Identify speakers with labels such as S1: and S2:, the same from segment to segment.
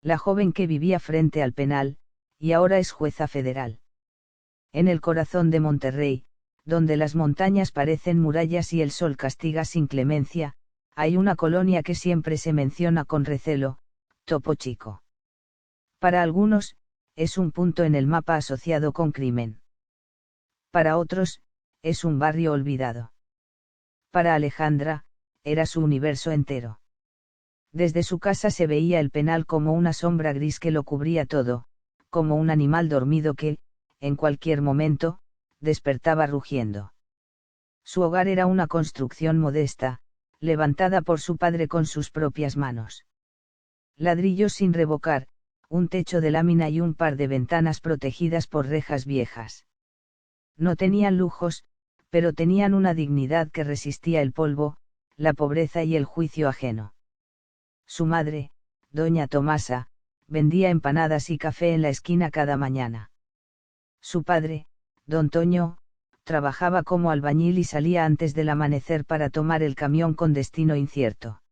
S1: La joven que vivía frente al penal, y ahora es jueza federal. En el corazón de Monterrey, donde las montañas parecen murallas y el sol castiga sin clemencia, hay una colonia que siempre se menciona con recelo, Topo Chico. Para algunos, es un punto en el mapa asociado con crimen. Para otros, es un barrio olvidado. Para Alejandra, era su universo entero. Desde su casa se veía el penal como una sombra gris que lo cubría todo, como un animal dormido que, en cualquier momento, despertaba rugiendo. Su hogar era una construcción modesta, levantada por su padre con sus propias manos. Ladrillos sin revocar, un techo de lámina y un par de ventanas protegidas por rejas viejas. No tenían lujos, pero tenían una dignidad que resistía el polvo, la pobreza y el juicio ajeno. Su madre, doña Tomasa, vendía empanadas y café en la esquina cada mañana. Su padre, don Toño, trabajaba como albañil y salía antes del amanecer para tomar el camión con destino incierto.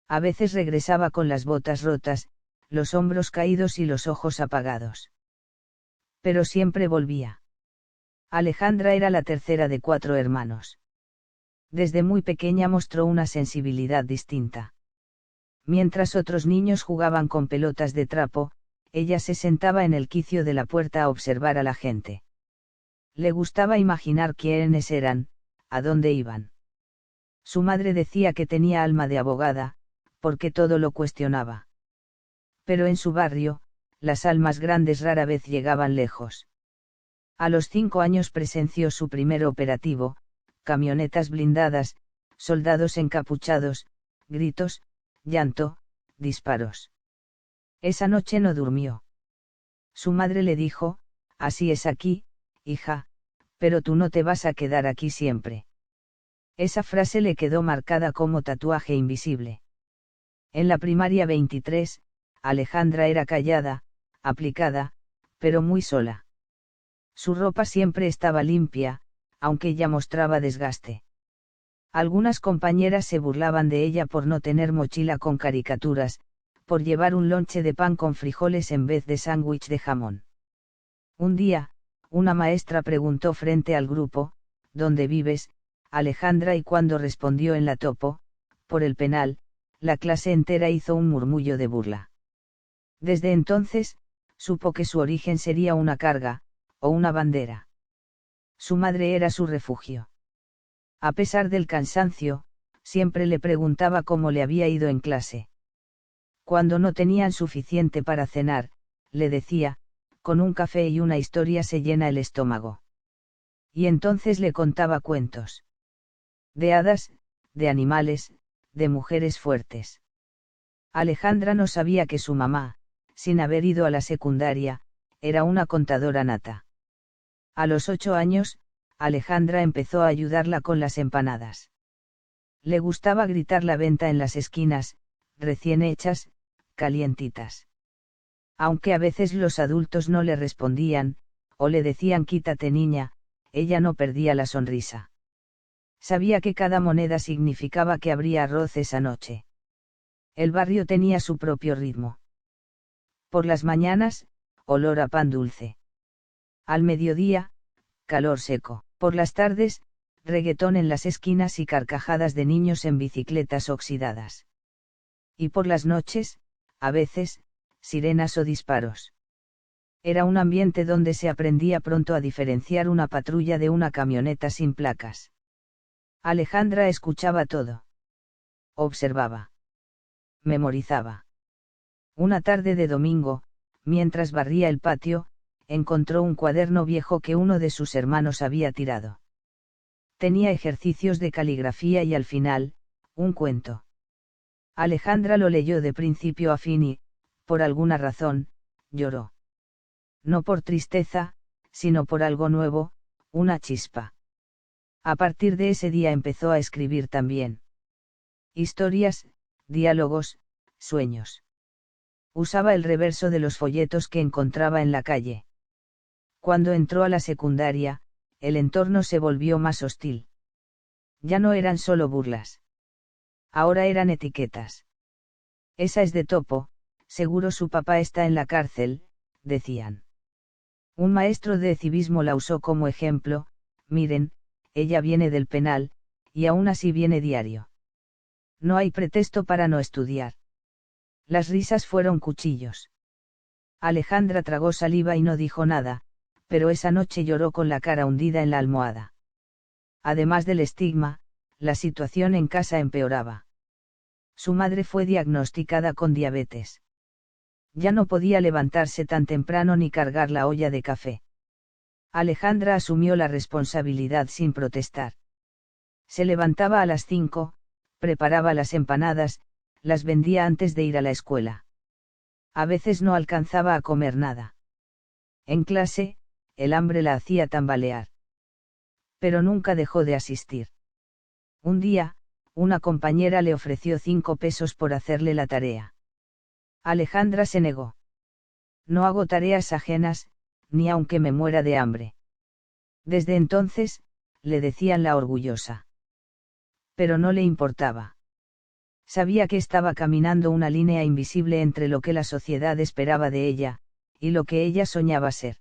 S1: A veces regresaba con las botas rotas, los hombros caídos y los ojos apagados. Pero siempre volvía. Alejandra era la tercera de 4 hermanos. Desde muy pequeña mostró una sensibilidad distinta. Mientras otros niños jugaban con pelotas de trapo, ella se sentaba en el quicio de la puerta a observar a la gente. Le gustaba imaginar quiénes eran, a dónde iban. Su madre decía que tenía alma de abogada, porque todo lo cuestionaba. Pero en su barrio, las almas grandes rara vez llegaban lejos. A los 5 años presenció su primer operativo, camionetas blindadas, soldados encapuchados, gritos, llanto, disparos. Esa noche no durmió. Su madre le dijo, así es aquí, hija, pero tú no te vas a quedar aquí siempre. Esa frase le quedó marcada como tatuaje invisible. En la primaria 23, Alejandra era callada, aplicada, pero muy sola. Su ropa siempre estaba limpia, aunque ella mostraba desgaste. Algunas compañeras se burlaban de ella por no tener mochila con caricaturas, por llevar un lonche de pan con frijoles en vez de sándwich de jamón. Un día, una maestra preguntó frente al grupo, ¿dónde vives, Alejandra? Y cuando respondió en la Topo, por el penal, la clase entera hizo un murmullo de burla. Desde entonces, supo que su origen sería una carga, o una bandera. Su madre era su refugio. A pesar del cansancio, siempre le preguntaba cómo le había ido en clase. Cuando no tenían suficiente para cenar, le decía, con un café y una historia se llena el estómago. Y entonces le contaba cuentos. De hadas, de animales, de mujeres fuertes. Alejandra no sabía que su mamá, sin haber ido a la secundaria, era una contadora nata. A los 8 años, Alejandra empezó a ayudarla con las empanadas. Le gustaba gritar la venta en las esquinas, recién hechas, calientitas. Aunque a veces los adultos no le respondían, o le decían quítate niña, ella no perdía la sonrisa. Sabía que cada moneda significaba que habría arroz esa noche. El barrio tenía su propio ritmo. Por las mañanas, olor a pan dulce. Al mediodía, calor seco. Por las tardes, reggaetón en las esquinas y carcajadas de niños en bicicletas oxidadas. Y por las noches, a veces, sirenas o disparos. Era un ambiente donde se aprendía pronto a diferenciar una patrulla de una camioneta sin placas. Alejandra escuchaba todo. Observaba. Memorizaba. Una tarde de domingo, mientras barría el patio, encontró un cuaderno viejo que uno de sus hermanos había tirado. Tenía ejercicios de caligrafía y al final, un cuento. Alejandra lo leyó de principio a fin y, por alguna razón, lloró. No por tristeza, sino por algo nuevo, una chispa. A partir de ese día empezó a escribir también. Historias, diálogos, sueños. Usaba el reverso de los folletos que encontraba en la calle. Cuando entró a la secundaria, el entorno se volvió más hostil. Ya no eran solo burlas. Ahora eran etiquetas. Esa es de Topo, Seguro su papá está en la cárcel, decían. Un maestro de civismo la usó como ejemplo: miren, ella viene del penal, y aún así viene diario. No hay pretexto para no estudiar. Las risas fueron cuchillos. Alejandra tragó saliva y no dijo nada, pero esa noche lloró con la cara hundida en la almohada. Además del estigma, la situación en casa empeoraba. Su madre fue diagnosticada con diabetes. Ya no podía levantarse tan temprano ni cargar la olla de café. Alejandra asumió la responsabilidad sin protestar. Se levantaba a las 5, preparaba las empanadas, las vendía antes de ir a la escuela. A veces no alcanzaba a comer nada. En clase, el hambre la hacía tambalear. Pero nunca dejó de asistir. Un día, una compañera le ofreció 5 pesos por hacerle la tarea. Alejandra se negó. No hago tareas ajenas, ni aunque me muera de hambre. Desde entonces, le decían la orgullosa. Pero no le importaba. Sabía que estaba caminando una línea invisible entre lo que la sociedad esperaba de ella, y lo que ella soñaba ser.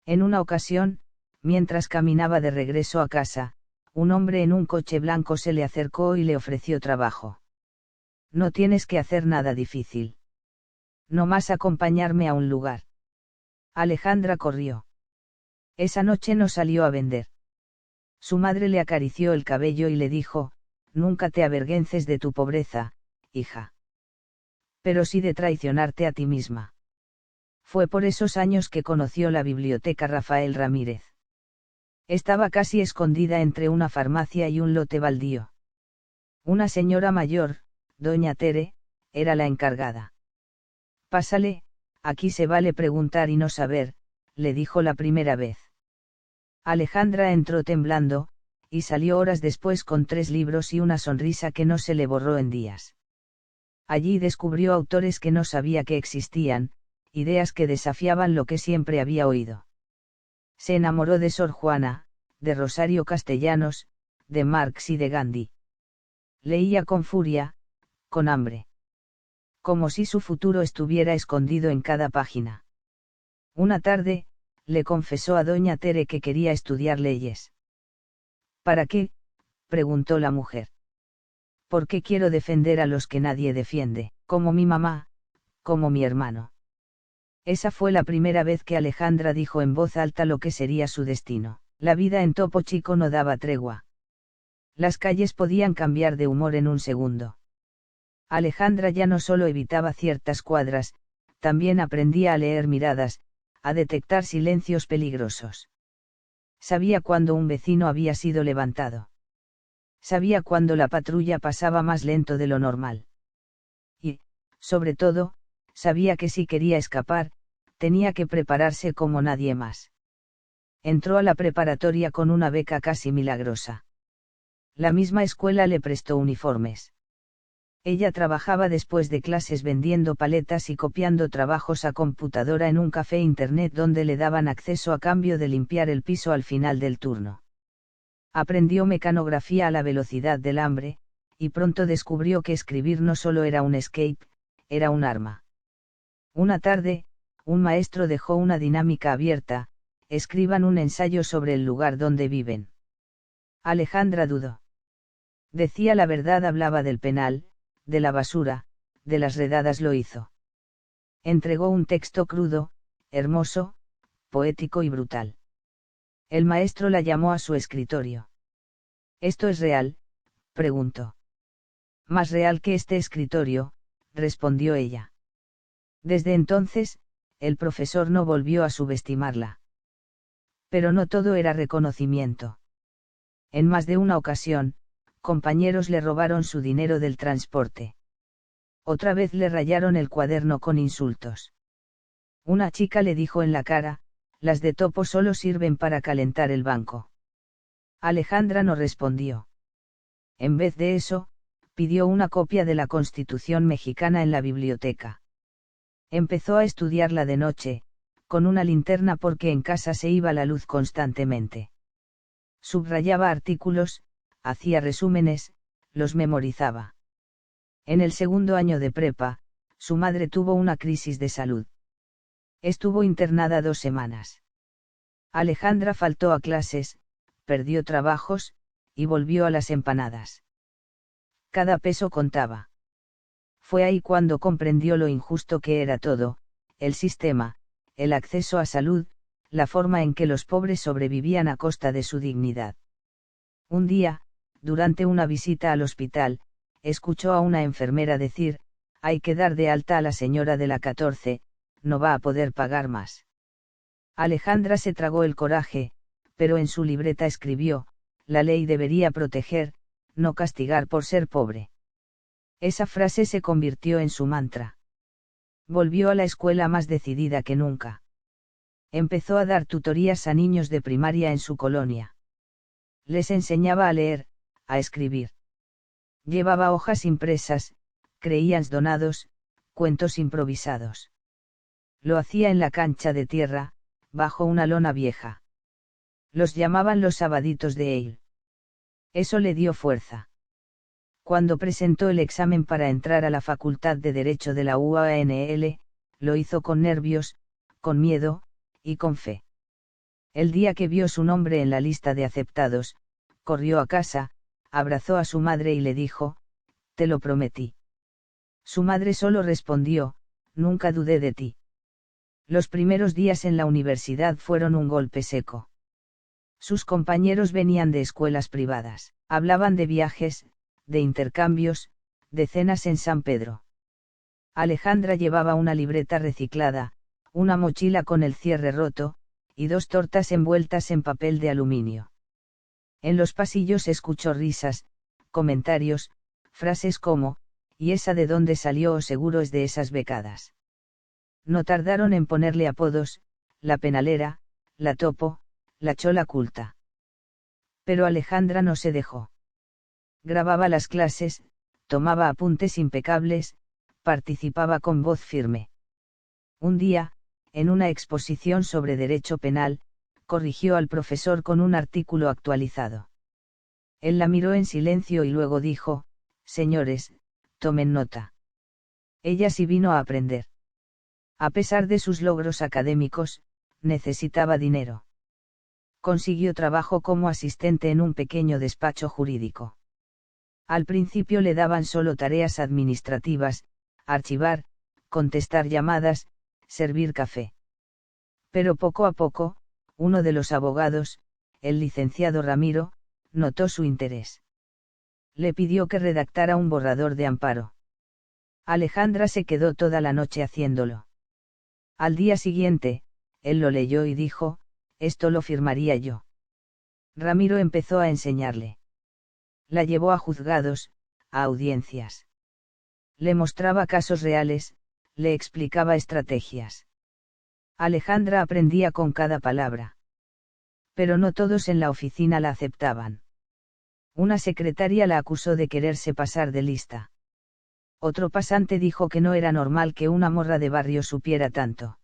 S1: En una ocasión, mientras caminaba de regreso a casa, un hombre en un coche blanco se le acercó y le ofreció trabajo. No tienes que hacer nada difícil. No más acompañarme a un lugar. Alejandra corrió. Esa noche no salió a vender. Su madre le acarició el cabello y le dijo: nunca te avergüences de tu pobreza, hija. Pero sí de traicionarte a ti misma. Fue por esos años que conoció la biblioteca Rafael Ramírez. Estaba casi escondida entre una farmacia y un lote baldío. Una señora mayor, doña Tere, era la encargada. Pásale, aquí se vale preguntar y no saber, le dijo la primera vez. Alejandra entró temblando, y salió horas después con 3 libros y una sonrisa que no se le borró en días. Allí descubrió autores que no sabía que existían, ideas que desafiaban lo que siempre había oído. Se enamoró de Sor Juana, de Rosario Castellanos, de Marx y de Gandhi. Leía con furia, con hambre. Como si su futuro estuviera escondido en cada página. Una tarde, le confesó a doña Tere que quería estudiar leyes. ¿Para qué?, preguntó la mujer. Porque quiero defender a los que nadie defiende, como mi mamá, como mi hermano. Esa fue la primera vez que Alejandra dijo en voz alta lo que sería su destino. La vida en Topo Chico no daba tregua. Las calles podían cambiar de humor en un segundo. Alejandra ya no solo evitaba ciertas cuadras, también aprendía a leer miradas, a detectar silencios peligrosos. Sabía cuándo un vecino había sido levantado. Sabía cuándo la patrulla pasaba más lento de lo normal. Y, sobre todo, sabía que si quería escapar, tenía que prepararse como nadie más. Entró a la preparatoria con una beca casi milagrosa. La misma escuela le prestó uniformes. Ella trabajaba después de clases vendiendo paletas y copiando trabajos a computadora en un café internet donde le daban acceso a cambio de limpiar el piso al final del turno. Aprendió mecanografía a la velocidad del hambre, y pronto descubrió que escribir no solo era un escape, era un arma. Una tarde, un maestro dejó una dinámica abierta: escriban un ensayo sobre el lugar donde viven. Alejandra dudó. Decía la verdad, hablaba del penal, de la basura, de las redadas, lo hizo. Entregó un texto crudo, hermoso, poético y brutal. El maestro la llamó a su escritorio. ¿Esto es real?, preguntó. Más real que este escritorio, respondió ella. Desde entonces, el profesor no volvió a subestimarla. Pero no todo era reconocimiento. En más de una ocasión, compañeros le robaron su dinero del transporte. Otra vez le rayaron el cuaderno con insultos. Una chica le dijo en la cara: las de Topo solo sirven para calentar el banco. Alejandra no respondió. En vez de eso, pidió una copia de la Constitución mexicana en la biblioteca. Empezó a estudiarla de noche, con una linterna porque en casa se iba la luz constantemente. Subrayaba artículos, hacía resúmenes, los memorizaba. En el segundo año de prepa, su madre tuvo una crisis de salud. Estuvo internada 2 semanas. Alejandra faltó a clases, perdió trabajos, y volvió a las empanadas. Cada peso contaba. Fue ahí cuando comprendió lo injusto que era todo, el sistema, el acceso a salud, la forma en que los pobres sobrevivían a costa de su dignidad. Un día, durante una visita al hospital, escuchó a una enfermera decir: hay que dar de alta a la señora de la 14, no va a poder pagar más. Alejandra se tragó el coraje, pero en su libreta escribió: la ley debería proteger, no castigar por ser pobre. Esa frase se convirtió en su mantra. Volvió a la escuela más decidida que nunca. Empezó a dar tutorías a niños de primaria en su colonia. Les enseñaba a leer, a escribir. Llevaba hojas impresas, creíans donados, cuentos improvisados. Lo hacía en la cancha de tierra, bajo una lona vieja. Los llamaban los sabaditos de Yale. Eso le dio fuerza. Cuando presentó el examen para entrar a la Facultad de Derecho de la UANL, lo hizo con nervios, con miedo, y con fe. El día que vio su nombre en la lista de aceptados, corrió a casa, abrazó a su madre y le dijo: te lo prometí. Su madre solo respondió: nunca dudé de ti. Los primeros días en la universidad fueron un golpe seco. Sus compañeros venían de escuelas privadas, hablaban de viajes, de intercambios, de cenas en San Pedro. Alejandra llevaba una libreta reciclada, una mochila con el cierre roto, y 2 tortas envueltas en papel de aluminio. En los pasillos escuchó risas, comentarios, frases como: ¿y esa de dónde salió? O seguro es de esas becadas. No tardaron en ponerle apodos: la penalera, la topo, la chola culta. Pero Alejandra no se dejó. Grababa las clases, tomaba apuntes impecables, participaba con voz firme. Un día, en una exposición sobre derecho penal, corrigió al profesor con un artículo actualizado. Él la miró en silencio y luego dijo: señores, tomen nota. Ella sí vino a aprender. A pesar de sus logros académicos, necesitaba dinero. Consiguió trabajo como asistente en un pequeño despacho jurídico. Al principio le daban solo tareas administrativas: archivar, contestar llamadas, servir café. Pero poco a poco, uno de los abogados, el licenciado Ramiro, notó su interés. Le pidió que redactara un borrador de amparo. Alejandra se quedó toda la noche haciéndolo. Al día siguiente, él lo leyó y dijo: esto lo firmaría yo. Ramiro empezó a enseñarle. La llevó a juzgados, a audiencias. Le mostraba casos reales, le explicaba estrategias. Alejandra aprendía con cada palabra. Pero no todos en la oficina la aceptaban. Una secretaria la acusó de quererse pasar de lista. Otro pasante dijo que no era normal que una morra de barrio supiera tanto.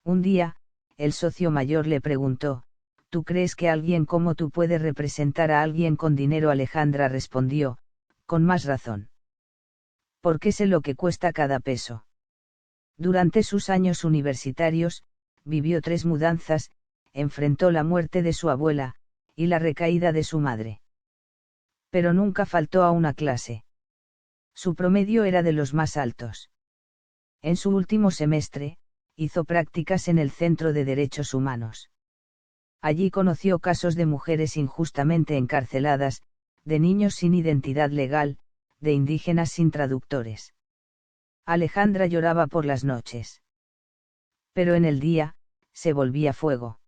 S1: Un día, el socio mayor le preguntó: ¿tú crees que alguien como tú puede representar a alguien con dinero? Alejandra respondió: con más razón. Porque sé lo que cuesta cada peso. Durante sus años universitarios, vivió 3 mudanzas, enfrentó la muerte de su abuela, y la recaída de su madre. Pero nunca faltó a una clase. Su promedio era de los más altos. En su último semestre, hizo prácticas en el Centro de Derechos Humanos. Allí conoció casos de mujeres injustamente encarceladas, de niños sin identidad legal, de indígenas sin traductores. Alejandra lloraba por las noches. Pero en el día, se volvía fuego.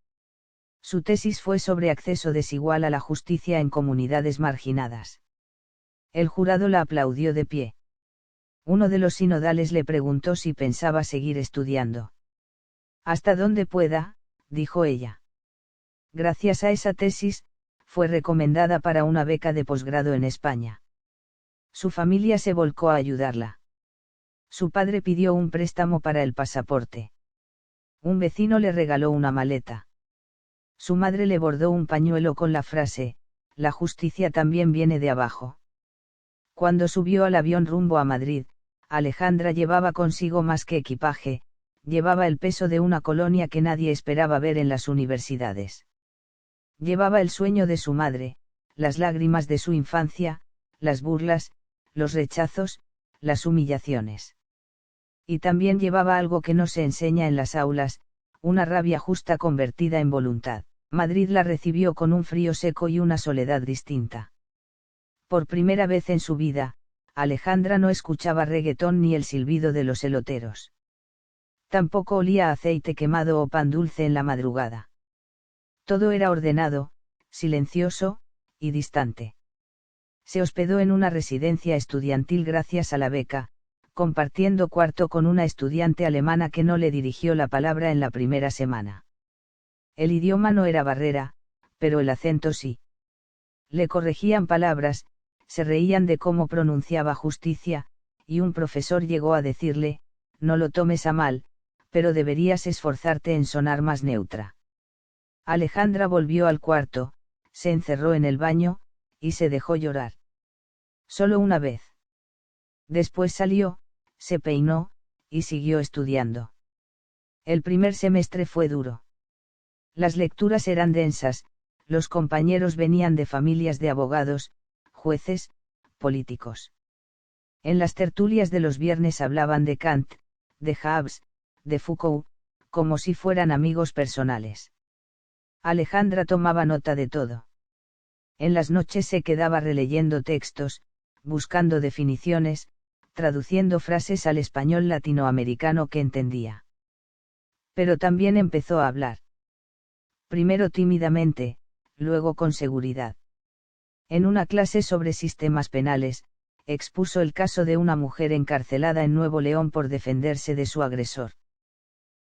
S1: Su tesis fue sobre acceso desigual a la justicia en comunidades marginadas. El jurado la aplaudió de pie. Uno de los sinodales le preguntó si pensaba seguir estudiando. Hasta donde pueda, dijo ella. Gracias a esa tesis, fue recomendada para una beca de posgrado en España. Su familia se volcó a ayudarla. Su padre pidió un préstamo para el pasaporte. Un vecino le regaló una maleta. Su madre le bordó un pañuelo con la frase: la justicia también viene de abajo. Cuando subió al avión rumbo a Madrid, Alejandra llevaba consigo más que equipaje, llevaba el peso de una colonia que nadie esperaba ver en las universidades. Llevaba el sueño de su madre, las lágrimas de su infancia, las burlas, los rechazos, las humillaciones. Y también llevaba algo que no se enseña en las aulas, una rabia justa convertida en voluntad. Madrid la recibió con un frío seco y una soledad distinta. Por primera vez en su vida, Alejandra no escuchaba reggaetón ni el silbido de los eloteros. Tampoco olía a aceite quemado o pan dulce en la madrugada. Todo era ordenado, silencioso, y distante. Se hospedó en una residencia estudiantil gracias a la beca, compartiendo cuarto con una estudiante alemana que no le dirigió la palabra en la primera semana. El idioma no era barrera, pero el acento sí. Le corregían palabras, se reían de cómo pronunciaba justicia, y un profesor llegó a decirle, no lo tomes a mal, pero deberías esforzarte en sonar más neutra. Alejandra volvió al cuarto, se encerró en el baño, y se dejó llorar. Solo una vez. Después salió, se peinó, y siguió estudiando. El primer semestre fue duro. Las lecturas eran densas, los compañeros venían de familias de abogados, jueces, políticos. En las tertulias de los viernes hablaban de Kant, de Hobbes, de Foucault, como si fueran amigos personales. Alejandra tomaba nota de todo. En las noches se quedaba releyendo textos, buscando definiciones, traduciendo frases al español latinoamericano que entendía. Pero también empezó a hablar. Primero tímidamente, luego con seguridad. En una clase sobre sistemas penales, expuso el caso de una mujer encarcelada en Nuevo León por defenderse de su agresor.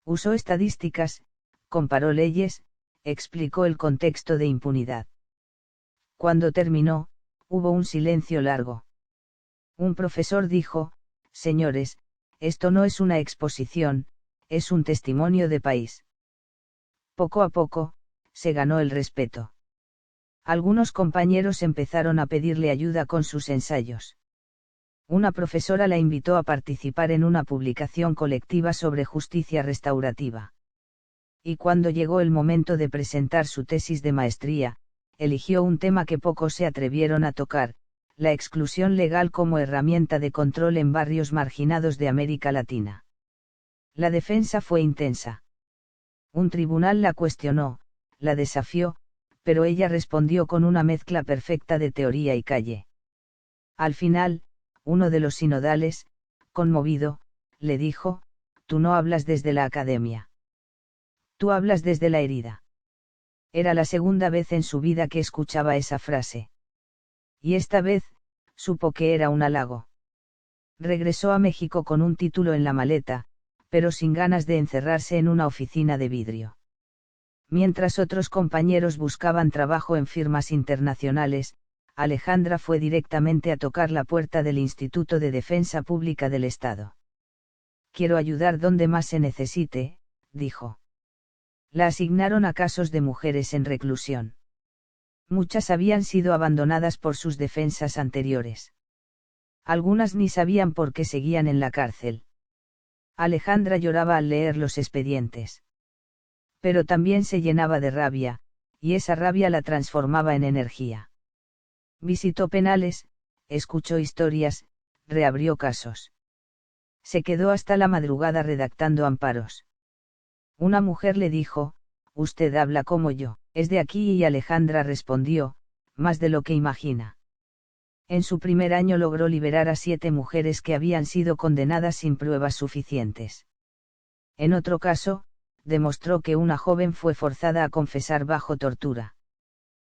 S1: Usó estadísticas, comparó leyes, explicó el contexto de impunidad. Cuando terminó, hubo un silencio largo. Un profesor dijo, señores, esto no es una exposición, es un testimonio de país. Poco a poco, se ganó el respeto. Algunos compañeros empezaron a pedirle ayuda con sus ensayos. Una profesora la invitó a participar en una publicación colectiva sobre justicia restaurativa. Y cuando llegó el momento de presentar su tesis de maestría, eligió un tema que pocos se atrevieron a tocar, la exclusión legal como herramienta de control en barrios marginados de América Latina. La defensa fue intensa. Un tribunal la cuestionó, la desafió, pero ella respondió con una mezcla perfecta de teoría y calle. Al final, uno de los sinodales, conmovido, le dijo, tú no hablas desde la academia. Tú hablas desde la herida. Era la segunda vez en su vida que escuchaba esa frase. Y esta vez, supo que era un halago. Regresó a México con un título en la maleta, pero sin ganas de encerrarse en una oficina de vidrio. Mientras otros compañeros buscaban trabajo en firmas internacionales, Alejandra fue directamente a tocar la puerta del Instituto de Defensa Pública del Estado. Quiero ayudar donde más se necesite, dijo. La asignaron a casos de mujeres en reclusión. Muchas habían sido abandonadas por sus defensas anteriores. Algunas ni sabían por qué seguían en la cárcel. Alejandra lloraba al leer los expedientes. Pero también se llenaba de rabia, y esa rabia la transformaba en energía. Visitó penales, escuchó historias, reabrió casos. Se quedó hasta la madrugada redactando amparos. Una mujer le dijo, usted habla como yo, es de aquí, y Alejandra respondió, más de lo que imagina. En su primer año logró liberar a 7 mujeres que habían sido condenadas sin pruebas suficientes. En otro caso, demostró que una joven fue forzada a confesar bajo tortura.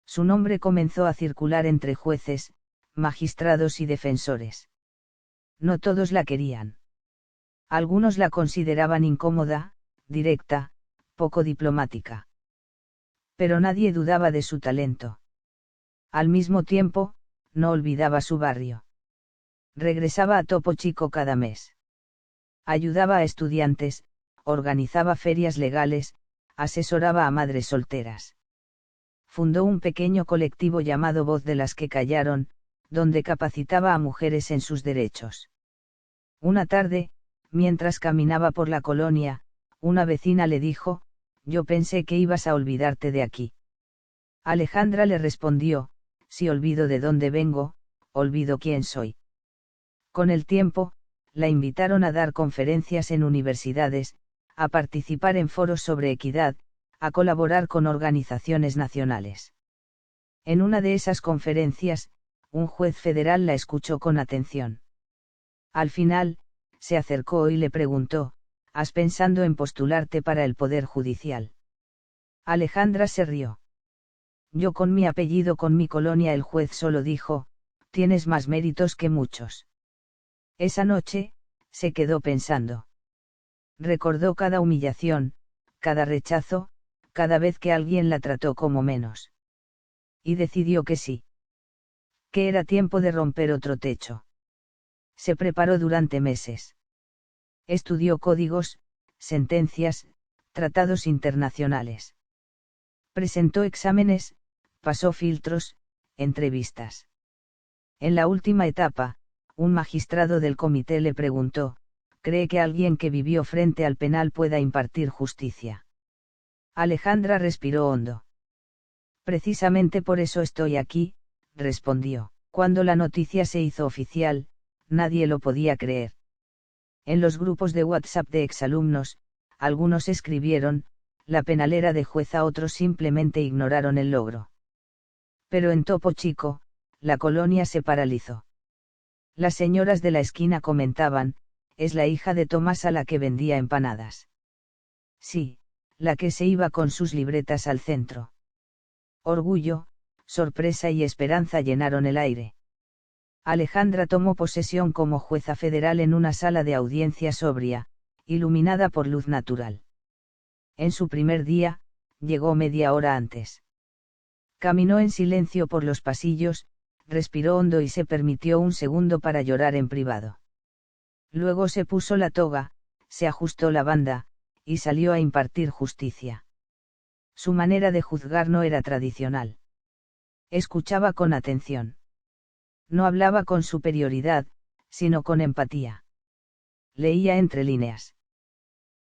S1: Su nombre comenzó a circular entre jueces, magistrados y defensores. No todos la querían. Algunos la consideraban incómoda, directa, poco diplomática. Pero nadie dudaba de su talento. Al mismo tiempo, no olvidaba su barrio. Regresaba a Topo Chico cada mes. Ayudaba a estudiantes, organizaba ferias legales, asesoraba a madres solteras. Fundó un pequeño colectivo llamado Voz de las que Callaron, donde capacitaba a mujeres en sus derechos. Una tarde, mientras caminaba por la colonia, una vecina le dijo: «Yo pensé que ibas a olvidarte de aquí». Alejandra le respondió: «Si olvido de dónde vengo, olvido quién soy». Con el tiempo, la invitaron a dar conferencias en universidades, a participar en foros sobre equidad, a colaborar con organizaciones nacionales. En una de esas conferencias, un juez federal la escuchó con atención. Al final, se acercó y le preguntó: «¿Has pensado en postularte para el Poder Judicial?». Alejandra se rió. «Yo con mi apellido, con mi colonia». El juez solo dijo: «Tienes más méritos que muchos». Esa noche, se quedó pensando. Recordó cada humillación, cada rechazo, cada vez que alguien la trató como menos. Y decidió que sí. Que era tiempo de romper otro techo. Se preparó durante meses. Estudió códigos, sentencias, tratados internacionales. Presentó exámenes, pasó filtros, entrevistas. En la última etapa, un magistrado del comité le preguntó: «¿Cree que alguien que vivió frente al penal pueda impartir justicia?». Alejandra respiró hondo. «Precisamente por eso estoy aquí», respondió. Cuando la noticia se hizo oficial, nadie lo podía creer. En los grupos de WhatsApp de exalumnos, algunos escribieron: «La penalera de jueza», otros simplemente ignoraron el logro. Pero en Topo Chico, la colonia se paralizó. Las señoras de la esquina comentaban: «Es la hija de Tomás, a la que vendía empanadas». Sí, la que se iba con sus libretas al centro. Orgullo, sorpresa y esperanza llenaron el aire. Alejandra tomó posesión como jueza federal en una sala de audiencia sobria, iluminada por luz natural. En su primer día, llegó media hora antes. Caminó en silencio por los pasillos, respiró hondo y se permitió un segundo para llorar en privado. Luego se puso la toga, se ajustó la banda, y salió a impartir justicia. Su manera de juzgar no era tradicional. Escuchaba con atención. No hablaba con superioridad, sino con empatía. Leía entre líneas.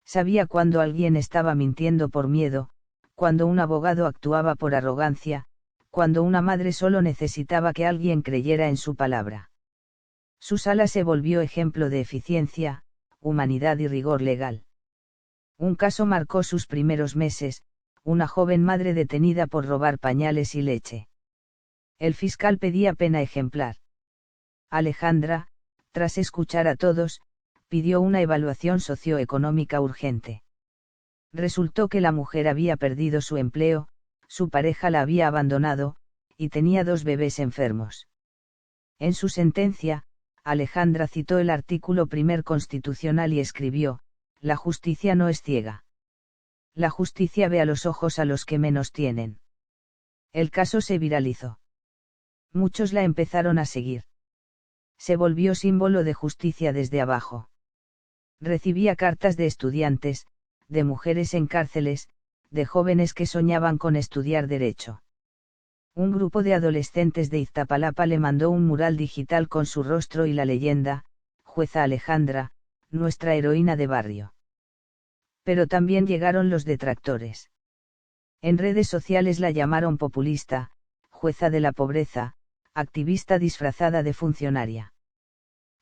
S1: Sabía cuando alguien estaba mintiendo por miedo, cuando un abogado actuaba por arrogancia, cuando una madre solo necesitaba que alguien creyera en su palabra. Su sala se volvió ejemplo de eficiencia, humanidad y rigor legal. Un caso marcó sus primeros meses: una joven madre detenida por robar pañales y leche. El fiscal pedía pena ejemplar. Alejandra, tras escuchar a todos, pidió una evaluación socioeconómica urgente. Resultó que la mujer había perdido su empleo, su pareja la había abandonado, y tenía 2 bebés enfermos. En su sentencia, Alejandra citó el artículo 1 constitucional y escribió: «La justicia no es ciega. La justicia ve a los ojos a los que menos tienen». El caso se viralizó. Muchos la empezaron a seguir. Se volvió símbolo de justicia desde abajo. Recibía cartas de estudiantes, de mujeres en cárceles, de jóvenes que soñaban con estudiar derecho. Un grupo de adolescentes de Iztapalapa le mandó un mural digital con su rostro y la leyenda: «Jueza Alejandra, nuestra heroína de barrio». Pero también llegaron los detractores. En redes sociales la llamaron populista, jueza de la pobreza, activista disfrazada de funcionaria.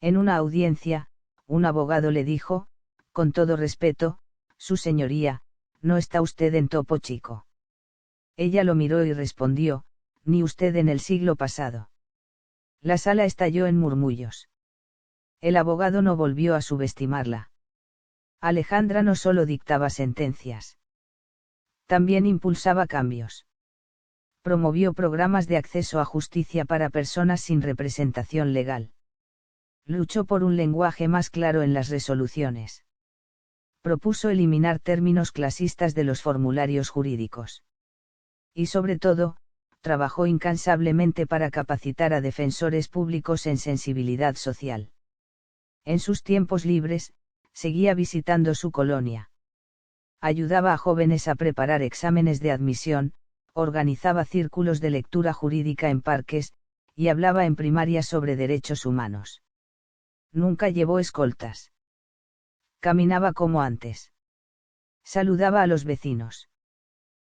S1: En una audiencia, un abogado le dijo: «Con todo respeto, su señoría, no está usted en Topo Chico». Ella lo miró y respondió: «Ni usted en el siglo pasado». La sala estalló en murmullos. El abogado no volvió a subestimarla. Alejandra no solo dictaba sentencias. También impulsaba cambios. Promovió programas de acceso a justicia para personas sin representación legal. Luchó por un lenguaje más claro en las resoluciones. Propuso eliminar términos clasistas de los formularios jurídicos. Y sobre todo, trabajó incansablemente para capacitar a defensores públicos en sensibilidad social. En sus tiempos libres, seguía visitando su colonia. Ayudaba a jóvenes a preparar exámenes de admisión, organizaba círculos de lectura jurídica en parques, y hablaba en primarias sobre derechos humanos. Nunca llevó escoltas. Caminaba como antes. Saludaba a los vecinos.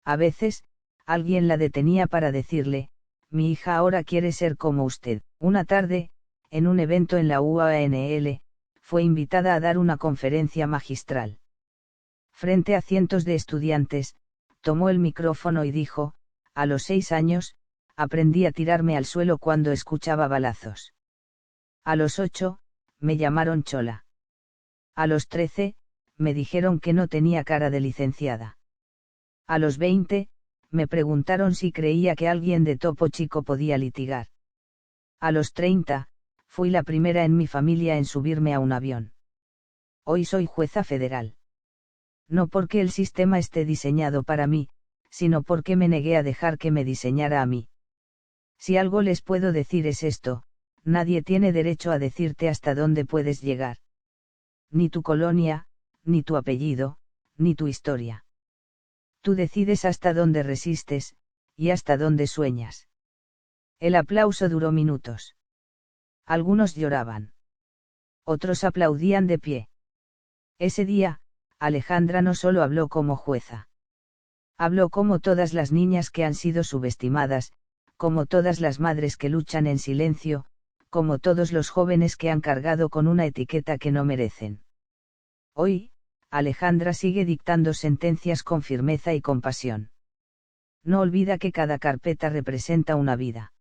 S1: A veces, alguien la detenía para decirle, mi hija ahora quiere ser como usted. Una tarde, en un evento en la UANL, fue invitada a dar una conferencia magistral. Frente a cientos de estudiantes, tomó el micrófono y dijo, a los 6 años, aprendí a tirarme al suelo cuando escuchaba balazos. A los 8, me llamaron chola. A los 13, me dijeron que no tenía cara de licenciada. A los 20, me preguntaron si creía que alguien de Topo Chico podía litigar. A los 30, fui la primera en mi familia en subirme a un avión. Hoy soy jueza federal. No porque el sistema esté diseñado para mí, sino porque me negué a dejar que me diseñara a mí. Si algo les puedo decir es esto, nadie tiene derecho a decirte hasta dónde puedes llegar. Ni tu colonia, ni tu apellido, ni tu historia. Tú decides hasta dónde resistes, y hasta dónde sueñas. El aplauso duró minutos. Algunos lloraban. Otros aplaudían de pie. Ese día, Alejandra no solo habló como jueza. Habló como todas las niñas que han sido subestimadas, como todas las madres que luchan en silencio, como todos los jóvenes que han cargado con una etiqueta que no merecen. Hoy, Alejandra sigue dictando sentencias con firmeza y compasión. No olvida que cada carpeta representa una vida.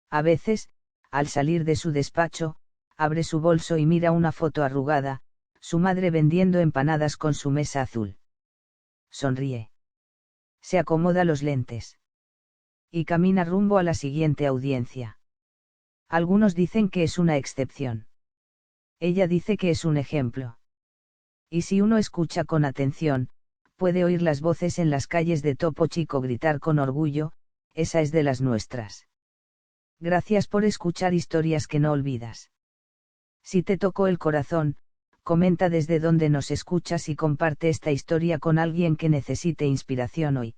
S1: A veces, al salir de su despacho, abre su bolso y mira una foto arrugada, su madre vendiendo empanadas con su mesa azul. Sonríe. Se acomoda los lentes. Y camina rumbo a la siguiente audiencia. Algunos dicen que es una excepción. Ella dice que es un ejemplo. Y si uno escucha con atención, puede oír las voces en las calles de Topo Chico gritar con orgullo, esa es de las nuestras. Gracias por escuchar historias que no olvidas. Si te tocó el corazón, comenta desde donde nos escuchas y comparte esta historia con alguien que necesite inspiración hoy.